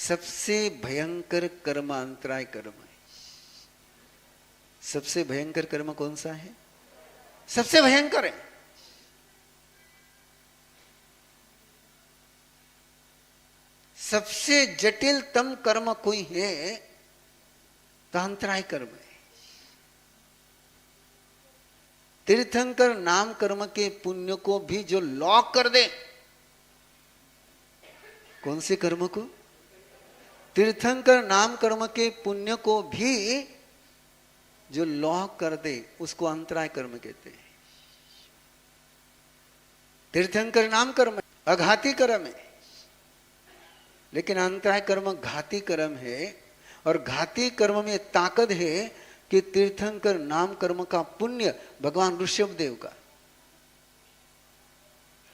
सबसे भयंकर कर्म अंतराय कर्म है। सबसे भयंकर कर्म कौन सा है? सबसे भयंकर है। सबसे जटिलतम कर्म कोई है तो अंतराय कर्म है। तीर्थंकर नाम कर्म के पुण्य को भी जो लॉक कर दे, कौन से कर्म को? तीर्थंकर नाम कर्म के पुण्य को भी जो लॉक कर दे उसको अंतराय कर्म कहते हैं। तीर्थंकर नाम कर्म अघाती कर्म है, लेकिन अंतराय कर्म घाती कर्म है। और घाती कर्म में ताकत है कि तीर्थंकर नाम कर्म का पुण्य भगवान ऋषभ देव का,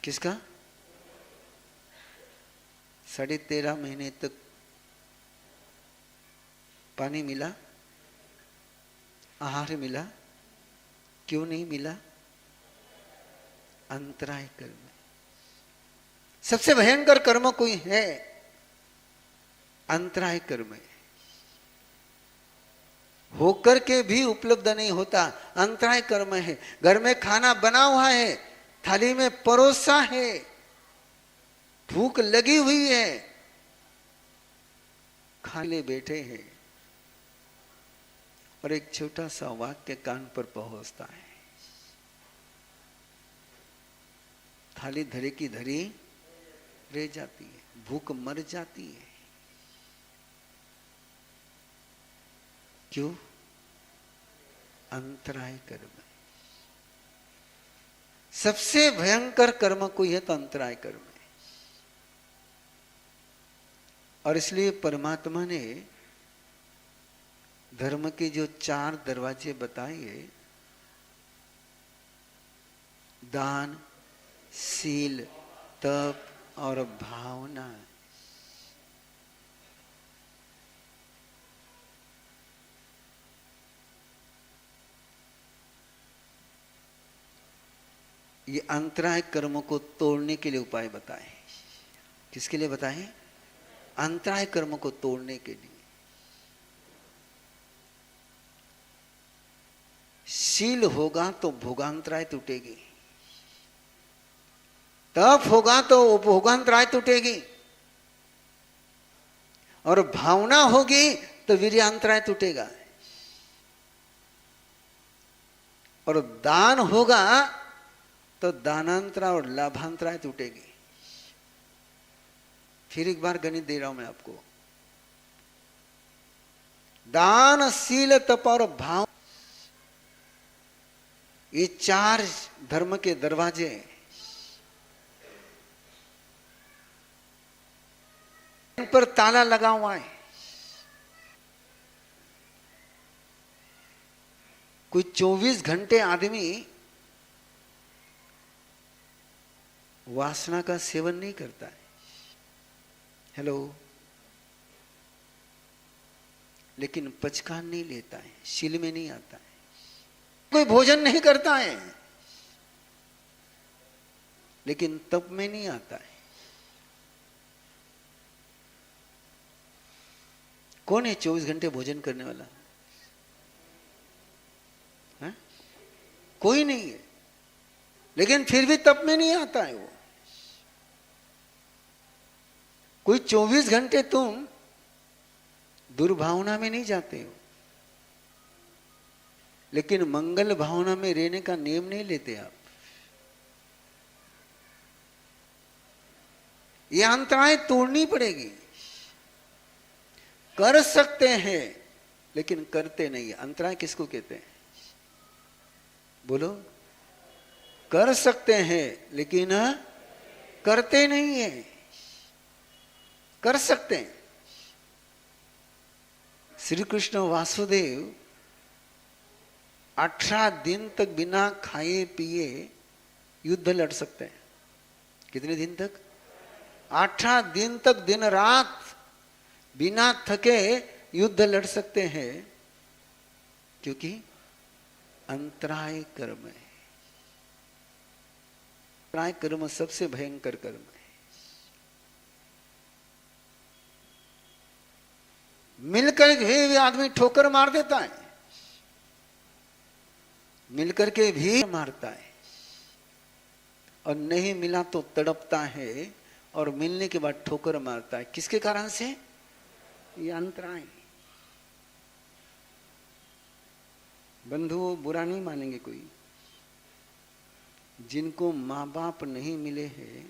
किसका? 13.5 महीने तक पानी मिला, आहार मिला, क्यों नहीं मिला? अंतराय कर्म। सबसे भयंकर कर्म कोई है अंतराय कर्म है। होकर के भी उपलब्ध नहीं होता, अंतराय कर्म है। घर में खाना बना हुआ है, थाली में परोसा है, भूख लगी हुई है, खाने बैठे हैं और एक छोटा सा वाक्य कान पर पहुंचता है, थाली धरे की धरी रह जाती है, भूख मर जाती है। क्यों? अंतराय कर्म। सबसे भयंकर कर्म कोई है तो अंतराय कर्म है। और इसलिए परमात्मा ने धर्म के जो 4 दरवाजे बताए, दान, शील, तप और भावना, ये अंतराय कर्मों को तोड़ने के लिए उपाय बताए। किसके लिए बताए? अंतराय कर्मों को तोड़ने के लिए। शील होगा तो भोगांतराय टूटेगी, तप होगा तो उपभोगांतराय टूटेगी, और भावना होगी तो वीर्यांतराय टूटेगा, और दान होगा तो दानांतरा और लाभांतराय टूटेगी। फिर एक बार गणित दे रहा हूं मैं आपको। दान, शील, तप और भाव, ये 4 धर्म के दरवाजे इन पर ताला लगा हुआ है। कोई 24 घंटे आदमी वासना का सेवन नहीं करता है, हेलो, लेकिन पचकान नहीं लेता है, शील में नहीं आता है। कोई भोजन नहीं करता है, लेकिन तप में नहीं आता है। कौन है 24 घंटे भोजन करने वाला? है? कोई नहीं है, लेकिन फिर भी तप में नहीं आता है वो। कोई 24 घंटे तुम दुर्भावना में नहीं जाते हो, लेकिन मंगल भावना में रहने का नियम नहीं लेते आप। ये अंतराय तोड़नी पड़ेगी। कर सकते हैं लेकिन करते नहीं। अंतराय किसको कहते हैं? बोलो। कर सकते हैं लेकिन करते नहीं है। कर सकते हैं। श्री कृष्ण वासुदेव 18 दिन तक बिना खाए पिए युद्ध लड़ सकते हैं। कितने दिन तक? 18 दिन तक दिन रात बिना थके युद्ध लड़ सकते हैं, क्योंकि अंतराय कर्म है। अंतराय कर्म सबसे भयंकर कर्म है। मिलकर भी आदमी ठोकर मार देता है, मिलकर के भी मारता है, और नहीं मिला तो तड़पता है, और मिलने के बाद ठोकर मारता है। किसके कारण से? ये अंतराय। बंधु बुरा नहीं मानेंगे कोई, जिनको माँ बाप नहीं मिले हैं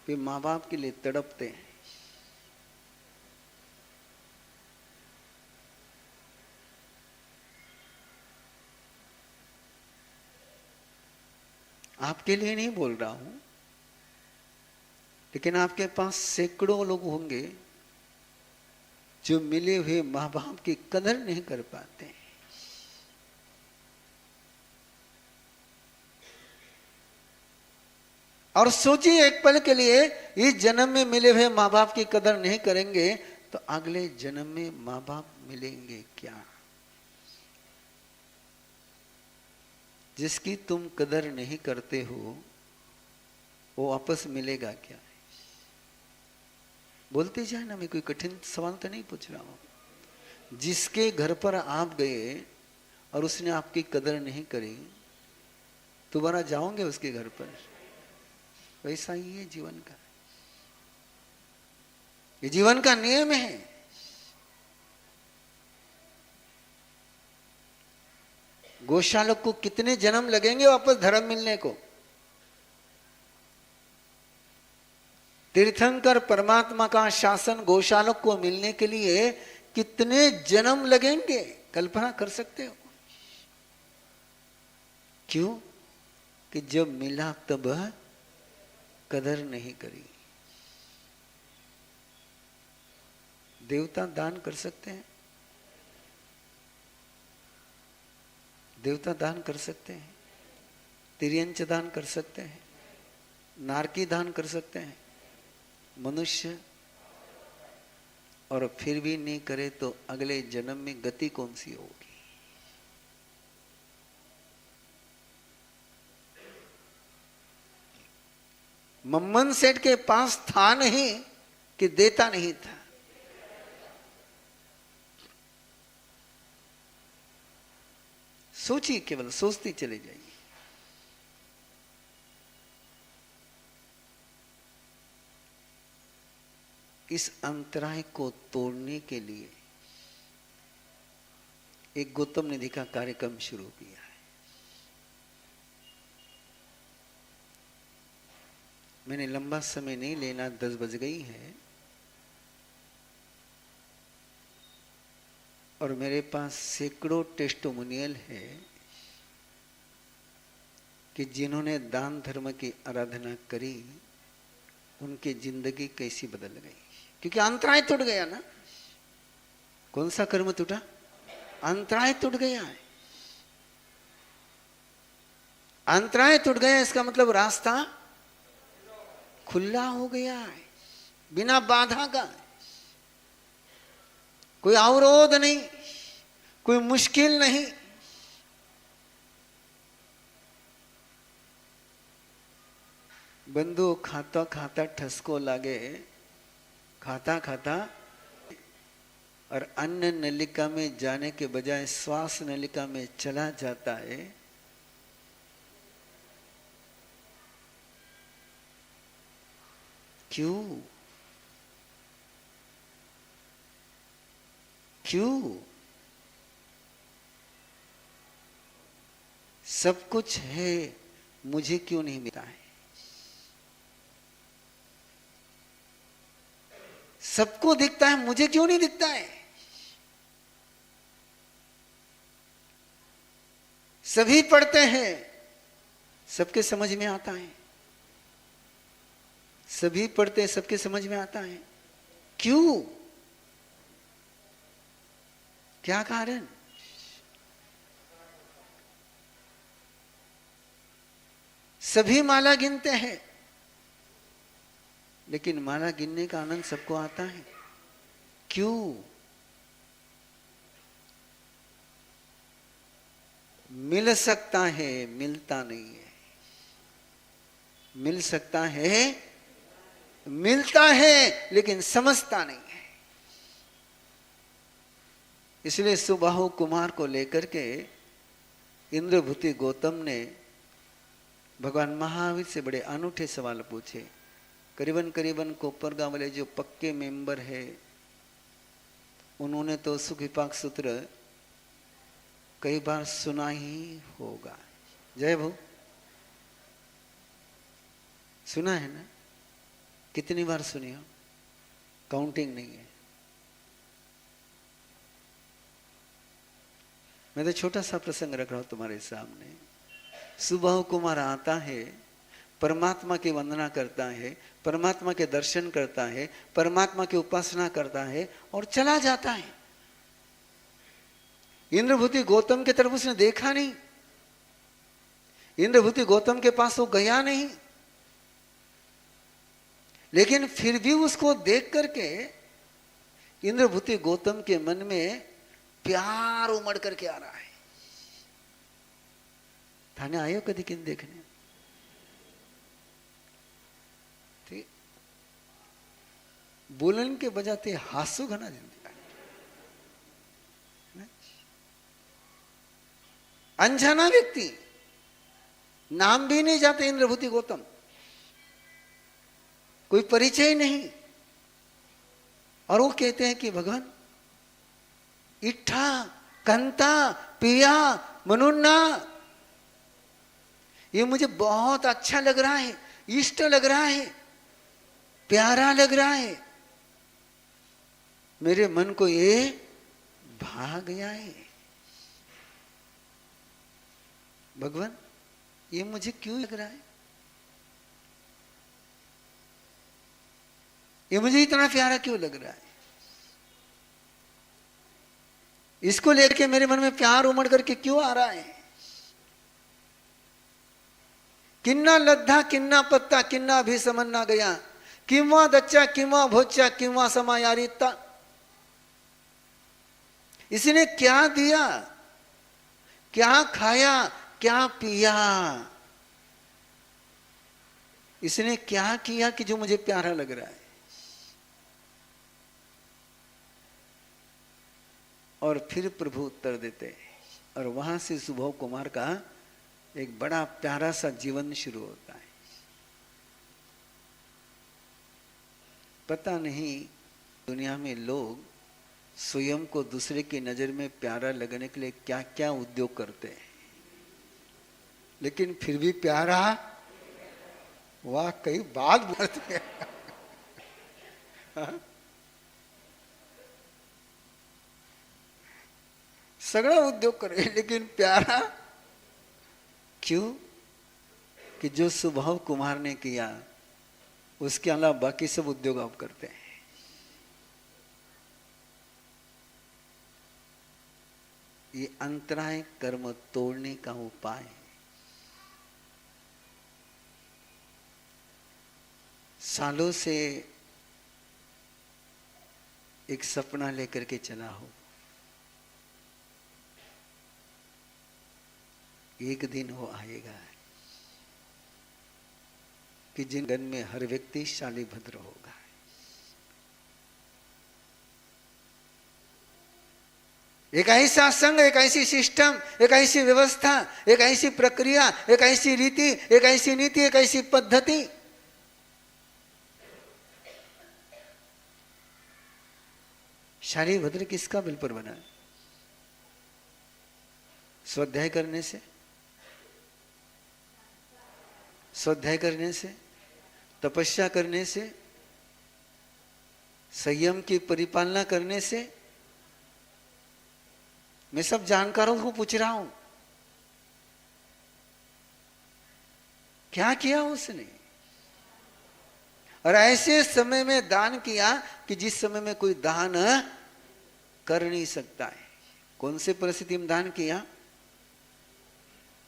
वे माँ बाप के लिए तड़पते हैं। आपके लिए नहीं बोल रहा हूं, लेकिन आपके पास सैकड़ों लोग होंगे जो मिले हुए माँ बाप की कदर नहीं कर पाते। और सोचिए एक पल के लिए, इस जन्म में मिले हुए माँ बाप की कदर नहीं करेंगे तो अगले जन्म में माँ बाप मिलेंगे क्या? जिसकी तुम कदर नहीं करते हो वो वापस मिलेगा क्या? बोलते जाए ना, मैं कोई कठिन सवाल तो नहीं पूछ रहा हूं। जिसके घर पर आप गए और उसने आपकी कदर नहीं करी, दोबारा जाओगे उसके घर पर? वैसा ही है जीवन का, ये जीवन का नियम है। गौशालक को कितने जन्म लगेंगे वापस धर्म मिलने को? तीर्थंकर परमात्मा का शासन गौशालक को मिलने के लिए कितने जन्म लगेंगे, कल्पना कर सकते हो? क्यों? कि जब मिला तब कदर नहीं करी। देवता दान कर सकते हैं, देवता दान कर सकते हैं, तिर्यंच दान कर सकते हैं, नारकी दान कर सकते हैं, मनुष्य, और फिर भी नहीं करे तो अगले जन्म में गति कौन सी होगी? मम्मन सेठ के पास था नहीं कि देता नहीं था। सोचिए, केवल सोचती चले जाइए। इस अंतराय को तोड़ने के लिए एक गौतम निधि का कार्यक्रम शुरू किया है। मैंने लंबा समय नहीं लेना, 10 बज गई है और मेरे पास सैकड़ों टेस्टिमोनियल है कि जिन्होंने दान धर्म की आराधना करी उनकी जिंदगी कैसी बदल गई। क्योंकि अंतराय टूट गया ना। कौन सा कर्म टूटा? अंतराय टूट गया है। अंतराय टूट गया, इसका मतलब रास्ता खुला हो गया है, बिना बाधा का। कोई अवरोध नहीं, कोई मुश्किल नहीं। बंधु खाता खाता ठसको लागे, खाता खाता, और अन्न नलिका में जाने के बजाय श्वास नलिका में चला जाता है। क्यों? क्यों? सब कुछ है, मुझे क्यों नहीं मिलता है? सबको दिखता है, मुझे क्यों नहीं दिखता है? सभी पढ़ते हैं, सबके समझ में आता है। सभी पढ़ते हैं, सबके समझ में आता है। क्यों? क्या कारण? सभी माला गिनते हैं, लेकिन माला गिनने का आनंद सबको आता है। क्यों? मिल सकता है, मिलता नहीं है। मिल सकता है, मिलता है, लेकिन समझता नहीं है। इसलिए सुबाहु कुमार को लेकर के इंद्रभूति गौतम ने भगवान महावीर से बड़े अनूठे सवाल पूछे। करीबन करीबन कोपरगांव वाले जो पक्के मेंबर है उन्होंने तो सुख विपाक सूत्र कई बार सुना ही होगा। जय भू, सुना है ना? कितनी बार सुनी हो? काउंटिंग नहीं है। मैं तो छोटा सा प्रसंग रख रहा हूं तुम्हारे सामने। सुबाहु कुमार आता है, परमात्मा की वंदना करता है, परमात्मा के दर्शन करता है, परमात्मा की उपासना करता है और चला जाता है। इंद्रभूति गौतम की तरफ उसने देखा नहीं, इंद्रभूति गौतम के पास वो गया नहीं, लेकिन फिर भी उसको देख करके इंद्रभूति गौतम के मन में प्यार उमड़ करके आ रहा है। थाने आयो कभी किन देखने? ठीक, बोलन के बजाते हासु घना जिंदगी। अनजाना व्यक्ति, नाम भी नहीं जाते इंद्रभूति गौतम, कोई परिचय नहीं, और वो कहते हैं कि भगवान इट्ठा कंता पिया मनुन्ना, ये मुझे बहुत अच्छा लग रहा है, इष्ट लग रहा है, प्यारा लग रहा है, मेरे मन को ये भा गया है। भगवान ये मुझे क्यों लग रहा है, ये मुझे इतना प्यारा क्यों लग रहा है, इसको लेकर मेरे मन में प्यार उमड़ करके क्यों आ रहा है। किन्ना लद्धा किन्ना पत्ता किन्ना भी समन्ना गया, किंवा दच्चा किंवा भोच्चा किंवा समायारिता। इसने क्या दिया, क्या खाया, क्या पिया, इसने क्या किया कि जो मुझे प्यारा लग रहा है। और फिर प्रभु उत्तर देते, और वहां से सुबह कुमार का एक बड़ा प्यारा सा जीवन शुरू होता है। पता नहीं दुनिया में लोग स्वयं को दूसरे की नजर में प्यारा लगने के लिए क्या क्या उद्योग करते हैं, लेकिन फिर भी प्यारा, वाह कई बात बोलते हैं। सगड़ा उद्योग करे लेकिन प्यारा क्यों? कि जो सुबह कुमार ने किया उसके अलावा बाकी सब उद्योग आप करते हैं। ये अंतराय कर्म तोड़ने का उपाय है। सालों से एक सपना लेकर के चला हो, एक दिन वो आएगा कि जिन गण में हर व्यक्ति शालीभद्र होगा। एक ऐसा संघ, एक ऐसी सिस्टम, एक ऐसी व्यवस्था, एक ऐसी प्रक्रिया, एक ऐसी रीति, एक ऐसी नीति, एक ऐसी पद्धति, शालीभद्र किसका बल पर बना? स्वाध्याय करने से, स्वाध्याय करने से, तपस्या करने से, संयम की परिपालना करने से। मैं सब जानकारों को पूछ रहा हूं, क्या किया उसने? और ऐसे समय में दान किया कि जिस समय में कोई दान कर नहीं सकता है। कौन से परिस्थिति में दान किया?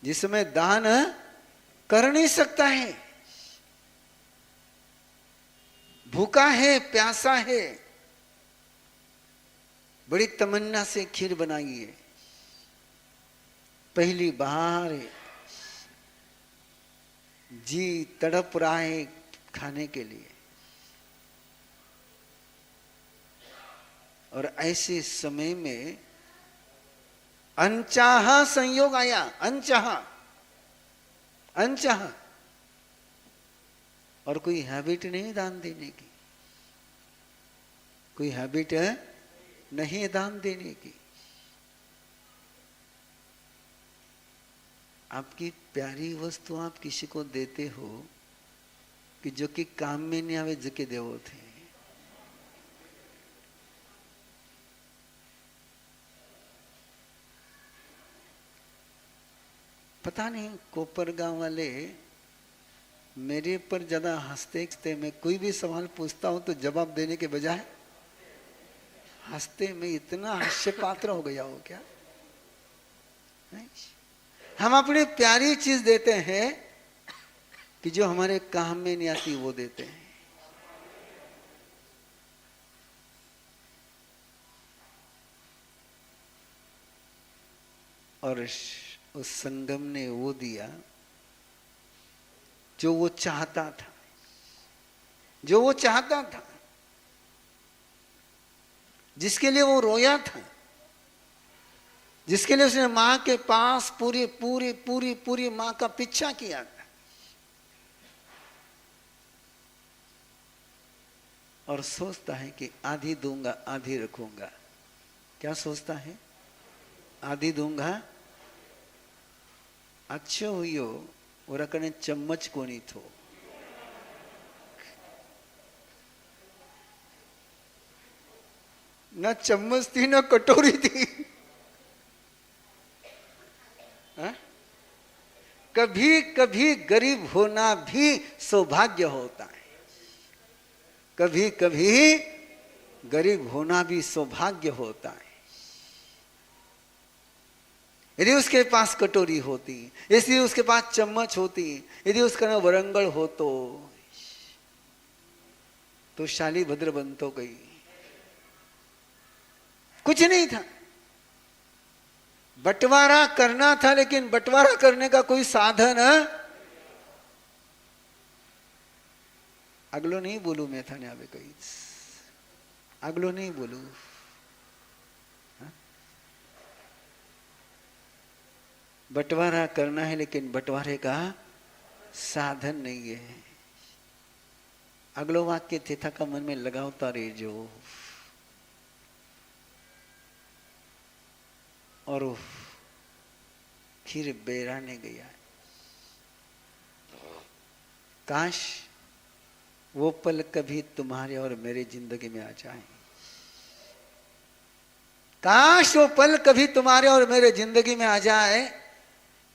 जिस समय दान कर नहीं सकता है, भूखा है, प्यासा है, बड़ी तमन्ना से खीर बनाई है, पहली बार है, जी तड़प रहा है खाने के लिए। और ऐसे समय में अनचाहा संयोग आया, अनचाहा, अनचाहा। और कोई हैबिट नहीं दान देने की, कोई हैबिट है नहीं दान देने की। आपकी प्यारी वस्तु आप किसी को देते हो कि जो कि काम में नहीं आवे, जो के देवो थे। पता नहीं कोपर गांव वाले मेरे पर ज्यादा हंसते, मैं कोई भी सवाल पूछता हूं तो जवाब देने के बजाय हंसते, मैं इतना हास्य पात्र हो गया हो क्या? नहीं? हम अपनी प्यारी चीज देते हैं कि जो हमारे काम में नहीं आती वो देते हैं। और उस संगम ने वो दिया जो वो चाहता था, जो वो चाहता था, जिसके लिए वो रोया था, जिसके लिए उसने मां के पास पूरी पूरी पूरी पूरी मां का पीछा किया था। और सोचता है कि आधी दूंगा आधी रखूंगा। क्या सोचता है? आधी दूंगा। अच्छो हुयो ओरा कने चम्मच कोनी थो। न चम्मच थी न कटोरी थी। हा? कभी कभी गरीब होना भी सौभाग्य होता है। कभी कभी गरीब होना भी सौभाग्य होता है। यदि उसके पास कटोरी होती, यदि उसके पास चम्मच होती, यदि उसका ना वरंगल हो तो शाली भद्र बन तो गई। कुछ नहीं था, बंटवारा करना था, लेकिन बंटवारा करने का कोई साधन अगलो नहीं बोलू मैं था ने आवे कही अगलो नहीं बोलू। बंटवारा करना है लेकिन बंटवारे का साधन नहीं है। अगलो वाक्य थे का मन में लगावता रहो। और फिर बेराने गया। काश वो पल कभी तुम्हारे और मेरे जिंदगी में आ जाए। काश वो पल कभी तुम्हारे और मेरे जिंदगी में आ जाए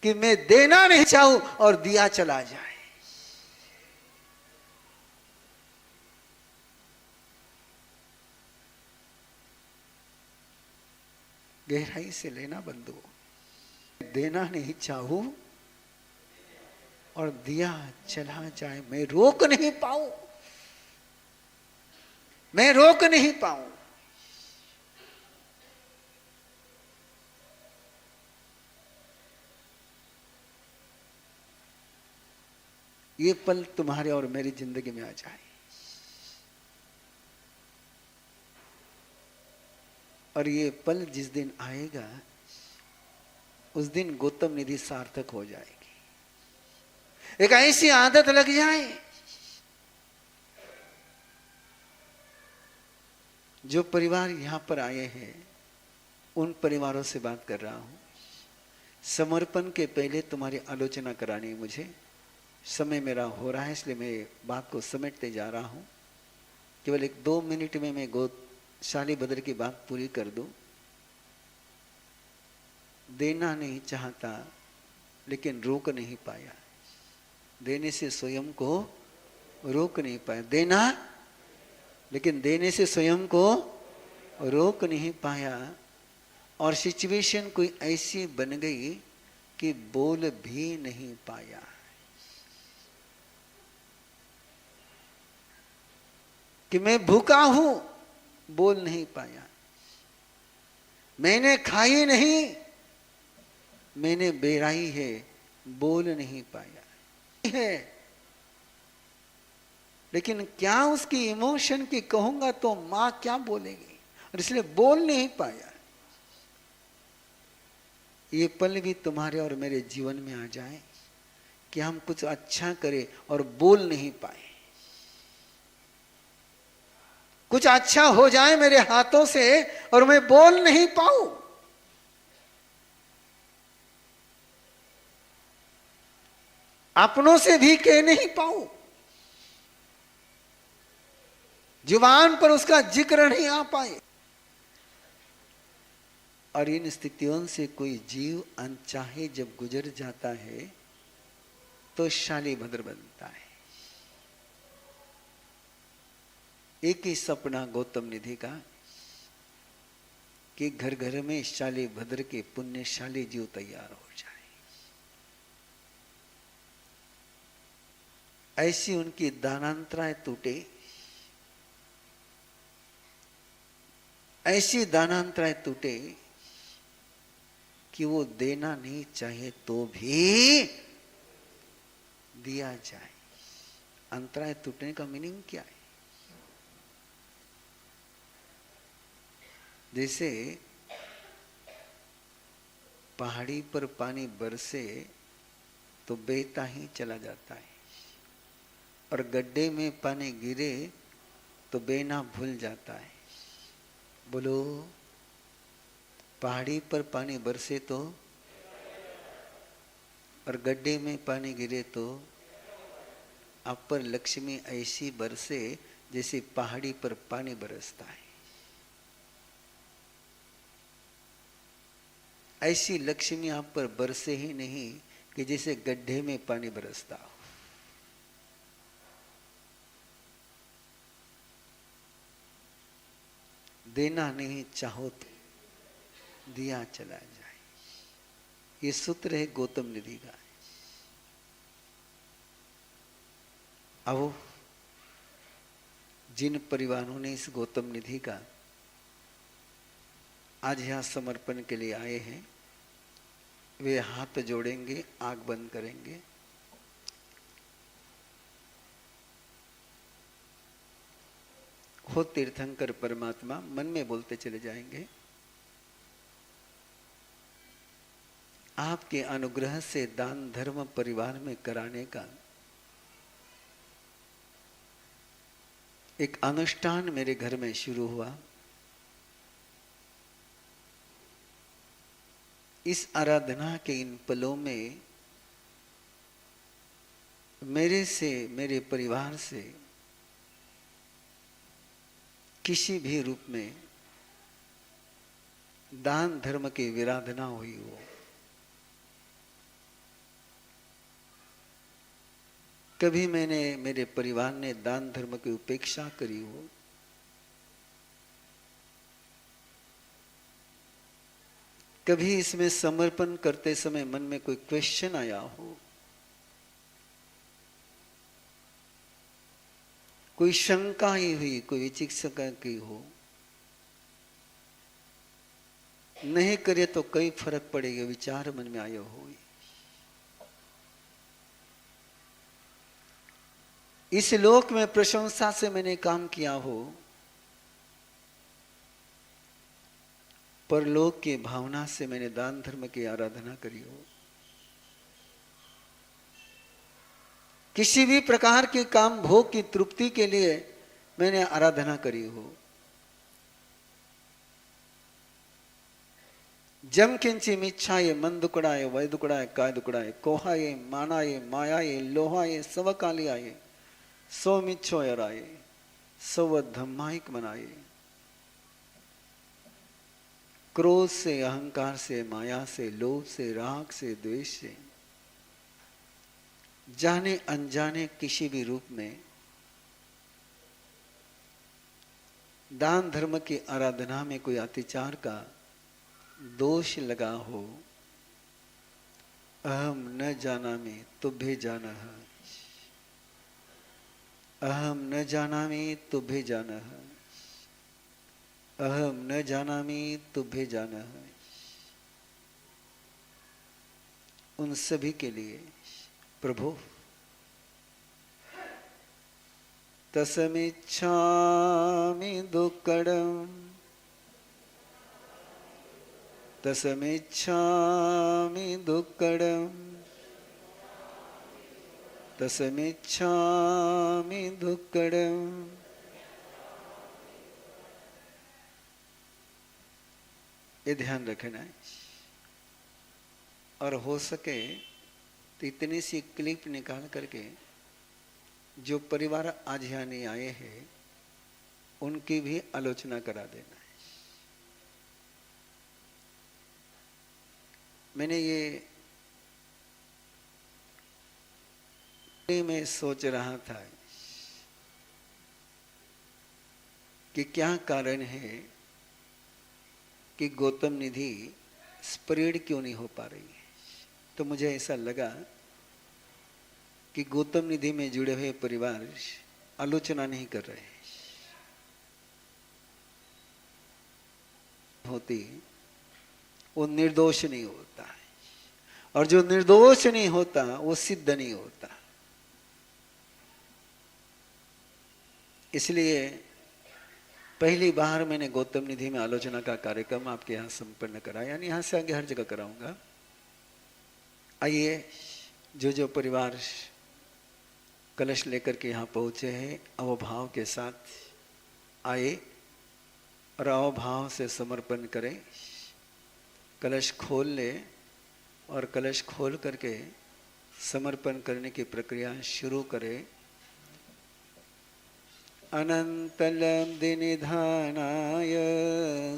कि मैं देना नहीं चाहूं और दिया चला जाए। गहराई से लेना बंधु, देना नहीं चाहूं और दिया चला जाए। मैं रोक नहीं पाऊं, मैं रोक नहीं पाऊं। ये पल तुम्हारे और मेरी जिंदगी में आ जाए। और ये पल जिस दिन आएगा उस दिन गौतम निधि सार्थक हो जाएगी। एक ऐसी आदत लग जाए जो परिवार यहां पर आए हैं उन परिवारों से बात कर रहा हूं। समर्पण के पहले तुम्हारी आलोचना करानी है मुझे। समय मेरा हो रहा है इसलिए मैं बात को समेटते जा रहा हूं। केवल 1-2 मिनट में मैं शाली भद्र की बात पूरी कर दूं। देना नहीं चाहता लेकिन रोक नहीं पाया। देने से स्वयं को रोक नहीं पाया। देना लेकिन देने से स्वयं को रोक नहीं पाया। और सिचुएशन कोई ऐसी बन गई कि बोल भी नहीं पाया। कि मैं भूखा हूं, बोल नहीं पाया। मैंने खाई नहीं, मैंने बेराई है, बोल नहीं पाया है। लेकिन क्या उसकी इमोशन की कहूंगा तो मां क्या बोलेगी, और इसलिए बोल नहीं पाया। ये पल भी तुम्हारे और मेरे जीवन में आ जाए कि हम कुछ अच्छा करें और बोल नहीं पाए। कुछ अच्छा हो जाए मेरे हाथों से और मैं बोल नहीं पाऊं। अपनों से भी कह नहीं पाऊं। जुबान पर उसका जिक्र नहीं आ पाए। और इन स्थितियों से कोई जीव अनचाहे जब गुजर जाता है तो शालीभद्र बनता है। एक ही सपना गौतम निधि का कि घर घर में शालीभद्र के पुण्यशाली जीव तैयार हो जाए। ऐसी उनकी दानांतराएं टूटे, ऐसी दानांतराएं टूटे कि वो देना नहीं चाहे तो भी दिया जाए। अंतराय टूटने का मीनिंग क्या है? जैसे पहाड़ी पर पानी बरसे तो बहता ही चला जाता है, और गड्ढे में पानी गिरे तो बहना भूल जाता है। बोलो, पहाड़ी पर पानी बरसे तो, और गड्ढे में पानी गिरे तो, आप पर लक्ष्मी ऐसी बरसे जैसे पहाड़ी पर पानी बरसता है। ऐसी लक्ष्मी आप पर बरसे ही नहीं कि जैसे गड्ढे में पानी बरसता हो। देना नहीं चाहो तो दिया चला जाए, ये सूत्र है गौतम निधि का। अब जिन परिवारों ने इस गौतम निधि का आज यहां समर्पण के लिए आए हैं, वे हाथ जोड़ेंगे, आंख बंद करेंगे। हो तीर्थंकर परमात्मा, मन में बोलते चले जाएंगे। आपके अनुग्रह से दान धर्म परिवार में कराने का एक अनुष्ठान मेरे घर में शुरू हुआ। इस आराधना के इन पलों में मेरे से, मेरे परिवार से किसी भी रूप में दान धर्म की विराधना हुई हो, कभी मैंने, मेरे परिवार ने दान धर्म की उपेक्षा करी हो, कभी इसमें समर्पण करते समय मन में कोई क्वेश्चन आया हो, कोई शंका ही हुई, कोई विचिकित्सा की हो, नहीं करे तो कई फर्क पड़ेगा, विचार मन में आया हो। इस लोक में प्रशंसा से मैंने काम किया हो, परलोक की भावना से मैंने दान धर्म की आराधना करी हो, किसी भी प्रकार के काम भोग की तृप्ति के लिए मैंने आराधना करी हो, जम किंची मिच्छाए, मन दुकड़ाए, वय दुकड़ाए, काय दुकड़ाए, कोहाए, मानाए, मायाए, लोहाए, सवकालियाए, सो मिच्छो यराए, सव धम्माइक मनाए। क्रोध से, अहंकार से, माया से, लोभ से, राग से, द्वेष से, जाने अनजाने किसी भी रूप में दान धर्म की आराधना में कोई अत्याचार का दोष लगा हो, अहम न जानामि तुभ्ये जानः, अहम न जानामि तुभ्ये जानः, अहम न जानामि तुभ्ये जानः। उन सभी के लिए प्रभु तस्मिच्छामि दुक्कडम् तसमिच्छामि दुक्कडम् तसमिच्छामि दुक्कडम्। ये ध्यान रखना है। और हो सके तो इतनी सी क्लिप निकाल करके जो परिवार आज यहाँ नहीं आए हैं उनकी भी आलोचना करा देना है। मैंने ये मैं सोच रहा था कि क्या कारण है कि गौतम निधि स्प्रेड क्यों नहीं हो पा रही है। तो मुझे ऐसा लगा कि गौतम निधि में जुड़े हुए परिवार आलोचना नहीं कर रहे होती, वो निर्दोष नहीं होता है, और जो निर्दोष नहीं होता वो सिद्ध नहीं होता। इसलिए पहली बार मैंने गौतम निधि में आलोचना का कार्यक्रम आपके यहाँ संपन्न कराया, यानी यहाँ से आगे हर जगह कराऊंगा। आइए, जो जो परिवार कलश लेकर के यहाँ पहुंचे हैं अवभाव के साथ आए और अवभाव से समर्पण करें। कलश खोल ले और कलश खोल करके समर्पण करने की प्रक्रिया शुरू करें। अनंतलब्धिनिधानाय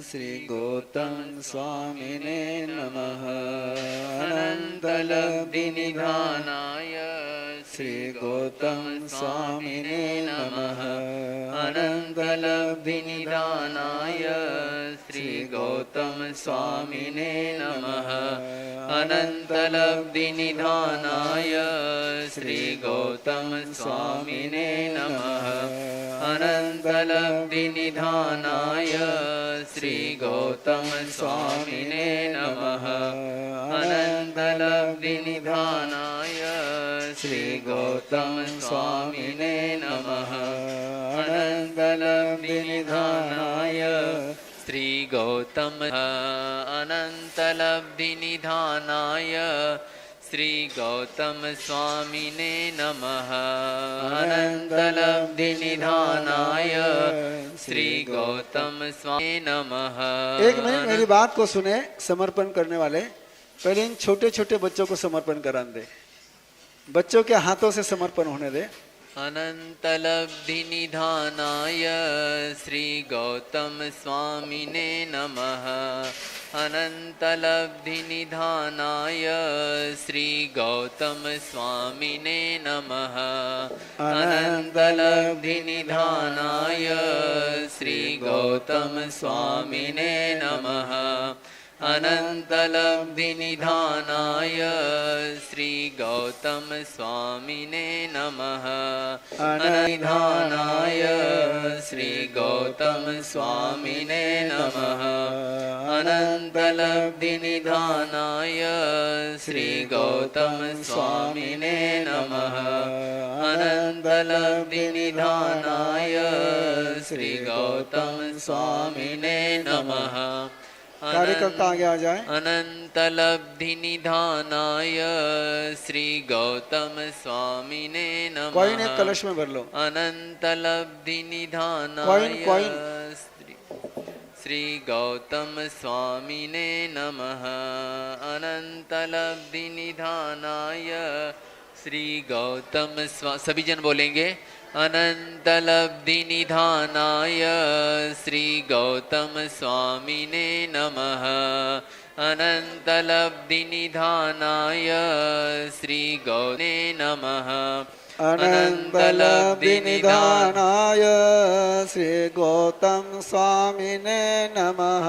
श्री गौतम स्वामिने नमः। अनंतलब्धिनिधानाय श्री गौतम स्वामिने नमः। अनंतलब्धिनिधानाय श्री गौतम स्वामिने नमः। अनंतलब्धिनिधानाय श्री गौतम स्वामिने नमः। अनंतलब्धिनिधानाय श्री गौतम स्वामिने नमः। अनंतलब्धिनिधानाय श्री गौतम स्वामिने नमः। अनंतलब्धिनिधानाय श्री गौतम। अनंतलब्धिनिधानाय श्री गौतम स्वामिने नमः। अनंतलब्धिनिधानाय श्री गौतम स्वामिने नमः। एक मिनट मेरी बात को सुने समर्पण करने वाले। पहले इन छोटे छोटे बच्चों को समर्पण करा दे, बच्चों के हाथों से समर्पण होने दे। अनंतलब्धिनिधानाय श्री गौतम स्वामिने नमः। अनंतलब्धिनिधानाय श्री गौतम स्वामिने नमः। अनंतलब्धिनिधानाय श्री गौतम स्वामिने नमः। अनंतलब्धिनिधानाय श्री गौतम स्वामिने नमः। अनंतलब्धिनिधानाय श्री गौतम स्वामिने नमः। अनंतलब्धिनिधानाय श्री गौतम स्वामिने नमः। अनंतलब्धिनिधानाय श्री गौतम स्वामिने नमः। कार्यकर्ता आगे आ जाए। अनंतलब्धिनिधानाय श्री गौतम स्वामिने नमः। कॉइन एक कलश में भर लो। अनंतलब्धिनिधानाय श्री गौतम स्वामिने नमः। अनंतलब्धिनिधानाय श्री गौतम सभी जन बोलेंगे। अनंतलब्धिनिधानाय श्री गौतम स्वामिने नमः। अनंतलब्धिनिधानाय श्री गौने नमः। अनंतलब्धिनिधानाय श्री गौतम स्वामिने नमः।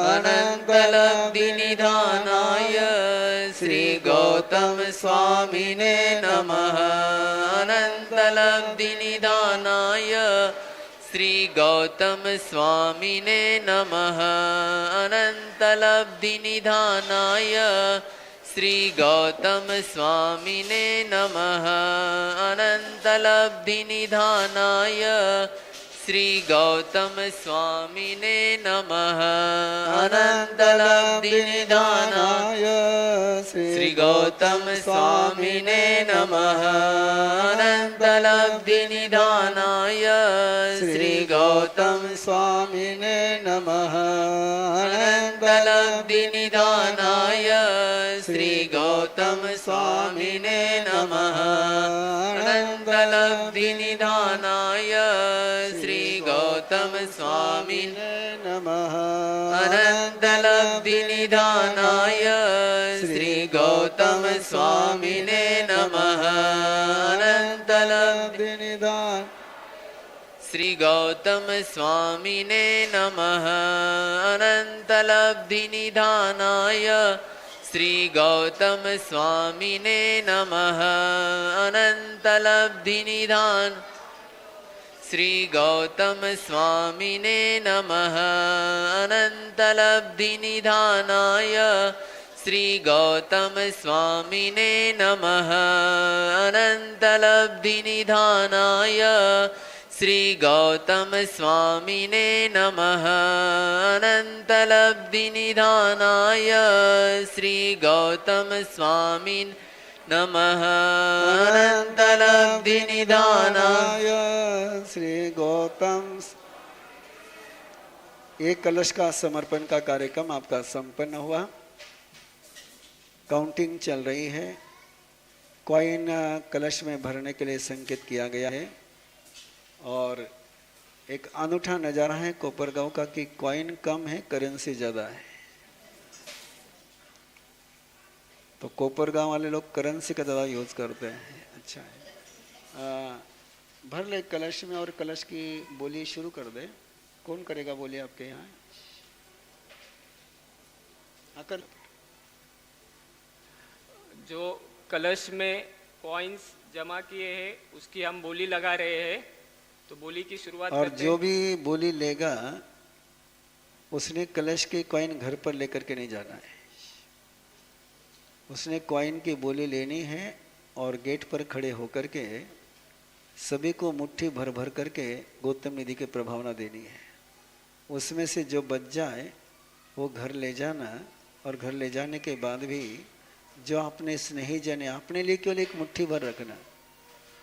अनंतलब्धिनिधानाय श्री गौतम स्वामिने नमः। अनंतलब्धिनिधानाय श्री गौतम स्वामिने नमः। अनंतलब्धिनिधानाय श्री गौतम स्वामिने नमः। अनंतलब्धिनिधानाय श्री गौतम स्वामिने नमः। अनन्तलब्धिनिधानाय श्री गौतम स्वामिने नमः। अनन्तलब्धिनिधानाय श्री गौतम स्वामिने नमः। अनन्तलब्धिनिधानाय श्री गौतम स्वामिने नमः। अनन्तलब्धिनिधानाय श्री गौतम स्वामिने नमः। अनन्तलब्धिनिधानाय श्री गौतम स्वामिने नमः। अनन्तलब्धिनिधान श्री गौतम स्वामिने नमः। अनन्तलब्धिनिधानाय श्री गौतम स्वामिने नमः। अनन्तलब्धिनिधान श्री गौतम स्वामिने नमः। अनन्तलब्धिनिधानाय श्री गौतम स्वामिने नमः। अनन्तलब्धिनिधानाय श्री गौतम स्वामिने नमः। अनन्तलब्धिनिधानाय श्री गौतम स्वामिन् नमः। अनन्तलब्धिनिधानाय श्री गौतम। एक कलश का समर्पण का कार्यक्रम आपका संपन्न हुआ। काउंटिंग चल रही है। कॉइन कलश में भरने के लिए संकेत किया गया है और एक अनूठा नज़ारा है कोपरगांव का कि कॉइन कम है, करेंसी ज़्यादा है। तो कोपरगांव वाले लोग करेंसी का ज़्यादा यूज़ करते हैं। अच्छा है। भर ले कलश में और कलश की बोली शुरू कर दे। कौन करेगा बोली आपके यहाँ? आकर जो कलश में कॉइन्स जमा किए हैं उसकी हम बोली लगा रहे हैं, तो बोली की शुरुआत और करते जो भी बोली लेगा उसने कलश के कॉइन घर पर लेकर के नहीं जाना है। उसने कॉइन की बोली लेनी है और गेट पर खड़े होकर के सभी को मुट्ठी भर भर करके गौतम निधि की प्रभावना देनी है। उसमें से जो बच जाए वो घर ले जाना और घर ले जाने के बाद भी जो अपने स्नेही जन है अपने लिए केवल एक मुट्ठी भर रखना,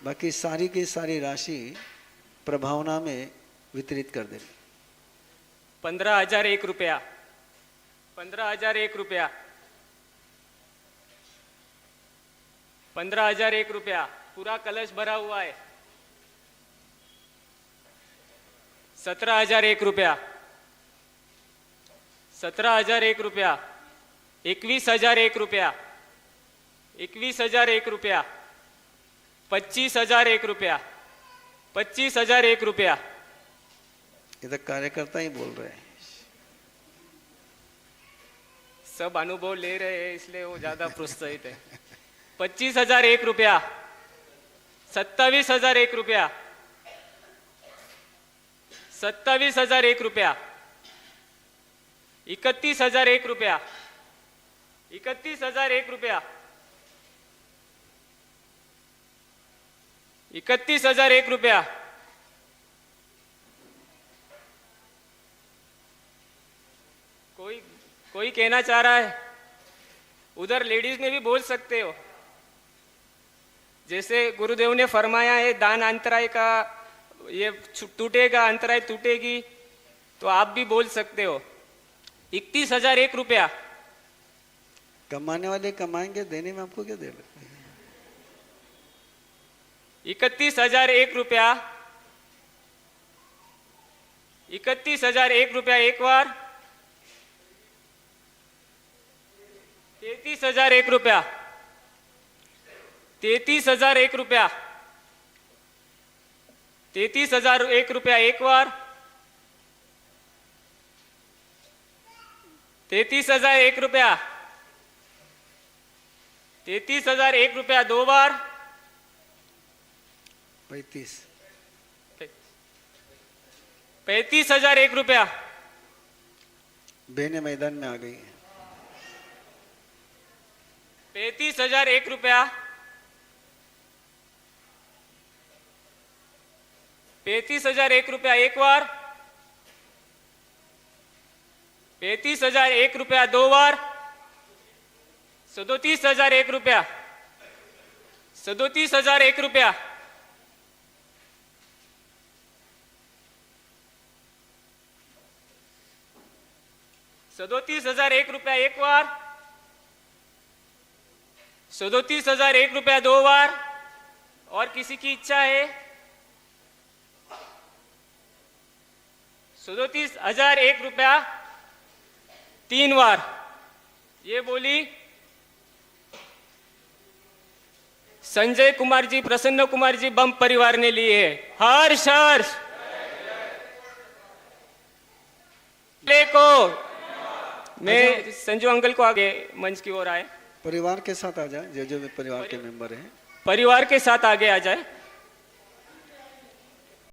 बाकी सारी की सारी राशि प्रभावना में वितरित कर देनी। 15,001 रुपया, 15,001 रुपया, 15,001 रुपया। पूरा कलश भरा हुआ है। 17,001 रुपया, 17,001 रुपया, 21,001 रुपया, 21,001 रुपया, 25,001 रुपया, 25,001 रुपया। इधर कार्यकर्ता ही बोल रहे हैं। सब अनुभव ले रहे हैं इसलिए वो ज्यादा प्रोत्साहित है। 25,001 रुपया, 27,001 रुपया, 27,001 रुपया, 31,001 रुपया, 31,001 रुपया, 31,001 रुपया, कोई कहना चाह रहा है? उधर लेडीज में भी बोल सकते हो। जैसे गुरुदेव ने फरमाया है दान अंतराय का ये टूटेगा, अंतराय टूटेगी, तो आप भी बोल सकते हो। 31,001 रुपया। कमाने वाले कमाएंगे, देने में आपको क्या दे रहे? 31,001 रुपया, 31,001 रुपया एक बार, 33,001 रुपया, 33,001 रुपया, 33,001 रुपया एक बार, 33,001 रुपया, 33,001 रुपया दो बार, 35,001 रुपया। बहने मैदान में आ गई है। 35,001 रुपया, 35,001 रुपया एक बार, 35,001 रुपया दो बार, 37,001 रुपया, 37,001 रुपया, 37,001 रुपया एक बार, 37,001 रुपया दो बार। और किसी की इच्छा है? 37,001 रुपया तीन बार। ये बोली संजय कुमार जी, प्रसन्न कुमार जी बम परिवार ने लिए है। हर्ष हर्ष को मैं संजू अंकल को आगे मंच की ओर आए। परिवार के साथ आ जाए, जो जो परिवार के मेंबर हैं परिवार के साथ आगे आ जाए।